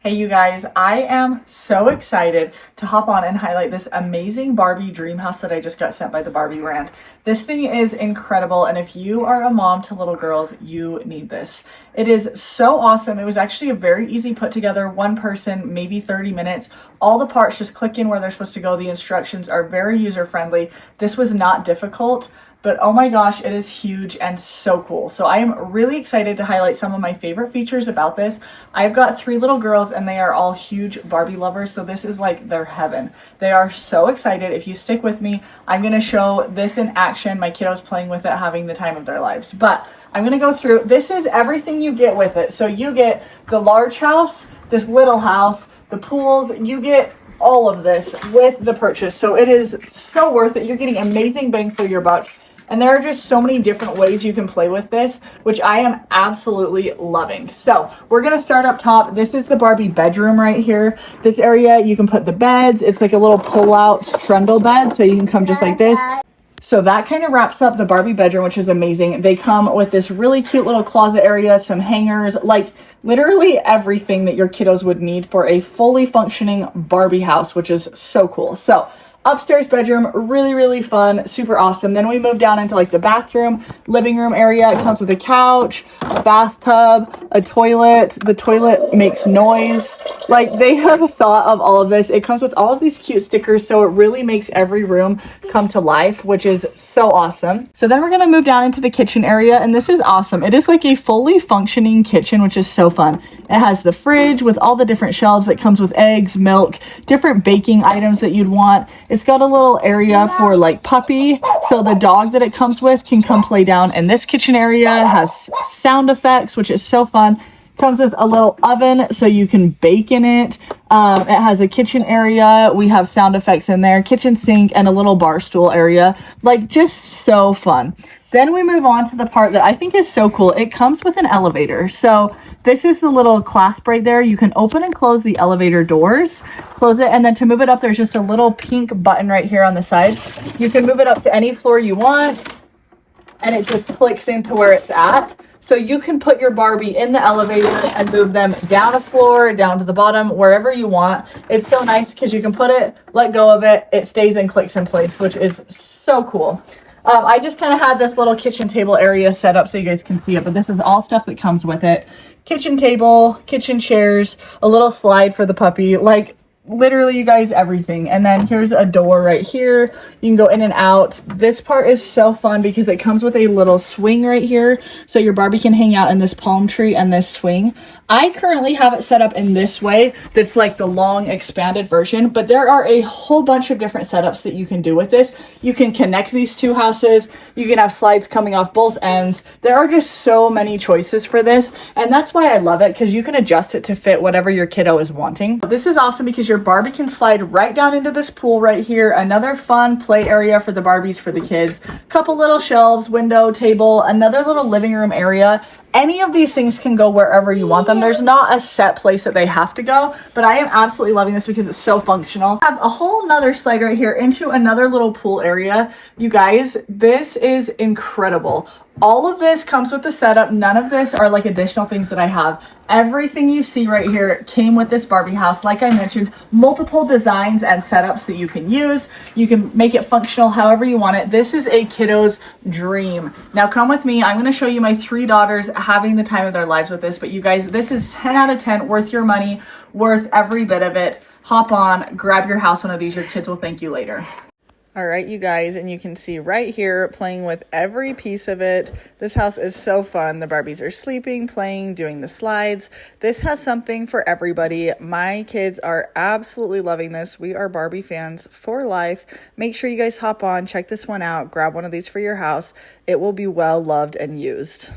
Hey you guys, I am so excited to hop on and highlight this amazing Barbie Dreamhouse that I just got sent by the Barbie brand. This thing is incredible, and if you are a mom to little girls, you need this. It is so awesome. It was actually a very easy put together, one person, maybe 30 minutes. All the parts just click in where they're supposed to go. The instructions are very user friendly. This was not difficult. But oh my gosh, it is huge and so cool. So I am really excited to highlight some of my favorite features about this. I've got 3 little girls and they are all huge Barbie lovers. So this is like their heaven. They are so excited. If you stick with me, I'm going to show this in action. My kiddos playing with it, having the time of their lives. But I'm going to go through. This is everything you get with it. So you get the large house, this little house, the pools, you get all of this with the purchase. So it is so worth it. You're getting amazing bang for your buck. And there are just so many different ways you can play with this, which I am absolutely loving. So we're going to start up top. This is the Barbie bedroom right here. This area, you can put the beds. It's like a little pull-out trundle bed, so you can come just like this. So that kind of wraps up the Barbie bedroom, which is amazing. They come with this really cute little closet area, some hangers, like literally everything that your kiddos would need for a fully functioning Barbie house, which is so cool. So upstairs bedroom, really fun, super awesome. Then we move down into like the bathroom, living room area. It comes with a couch, a bathtub, a toilet. The toilet makes noise. Like, they have thought of all of this. It comes with all of these cute stickers, so it really makes every room come to life, which is so awesome. So then we're gonna move down into the kitchen area, and this is awesome. It is like a fully functioning kitchen, which is so fun. It has the fridge with all the different shelves that comes with eggs, milk, different baking items that you'd want. It's got a little area for like puppy, so the dog that it comes with can come play down in this kitchen area. It has sound effects, which is so fun. Comes with a little oven so you can bake in it. It has a kitchen area. We have sound effects in there, kitchen sink, and a little bar stool area. Like, just so fun. Then we move on to the part that I think is so cool. It comes with an elevator. So this is the little clasp right there. You can open and close the elevator doors, close it, and then to move it up, there's just a little pink button right here on the side. You can move it up to any floor you want, and it just clicks into where it's at. So you can put your Barbie in the elevator and move them down a floor, down to the bottom, wherever you want. It's so nice because you can put it, let go of it, it stays and clicks in place, which is so cool. I just kind of had this little kitchen table area set up so you guys can see it, but this is all stuff that comes with it. Kitchen table, kitchen chairs, a little slide for the puppy, like literally, you guys, everything. And then here's a door right here. You can go in and out. This part is so fun because it comes with a little swing right here, so your Barbie can hang out in this palm tree and this swing. I currently have it set up in this way. That's like the long expanded version, but there are a whole bunch of different setups that you can do with this. You can connect these two houses. You can have slides coming off both ends. There are just so many choices for this, and that's why I love it, because you can adjust it to fit whatever your kiddo is wanting. This is awesome because your Barbie can slide right down into this pool right here. Another fun play area for the Barbies, for the kids. Couple little shelves, window, table, another little living room area. Any of these things can go wherever you want them. There's not a set place that they have to go, but I am absolutely loving this because it's so functional. I have a whole nother slide right here into another little pool area. You guys, this is incredible. All of this comes with the setup. None of this are like additional things that I have. Everything you see right here came with this Barbie house. Like I mentioned, multiple designs and setups that you can use. You can make it functional however you want it. This is a kiddo's dream. Now come with me. I'm going to show you my 3 daughters having the time of their lives with this. But you guys, this is 10 out of 10, worth your money, worth every bit of it. Hop on, grab your house one of these. Your kids will thank you later. All right, you guys, and you can see right here playing with every piece of it. This house is so fun. The Barbies are sleeping, playing, doing the slides. This has something for everybody. My kids are absolutely loving this. We are Barbie fans for life. Make sure you guys hop on, check this one out, grab one of these for your house. It will be well loved and used.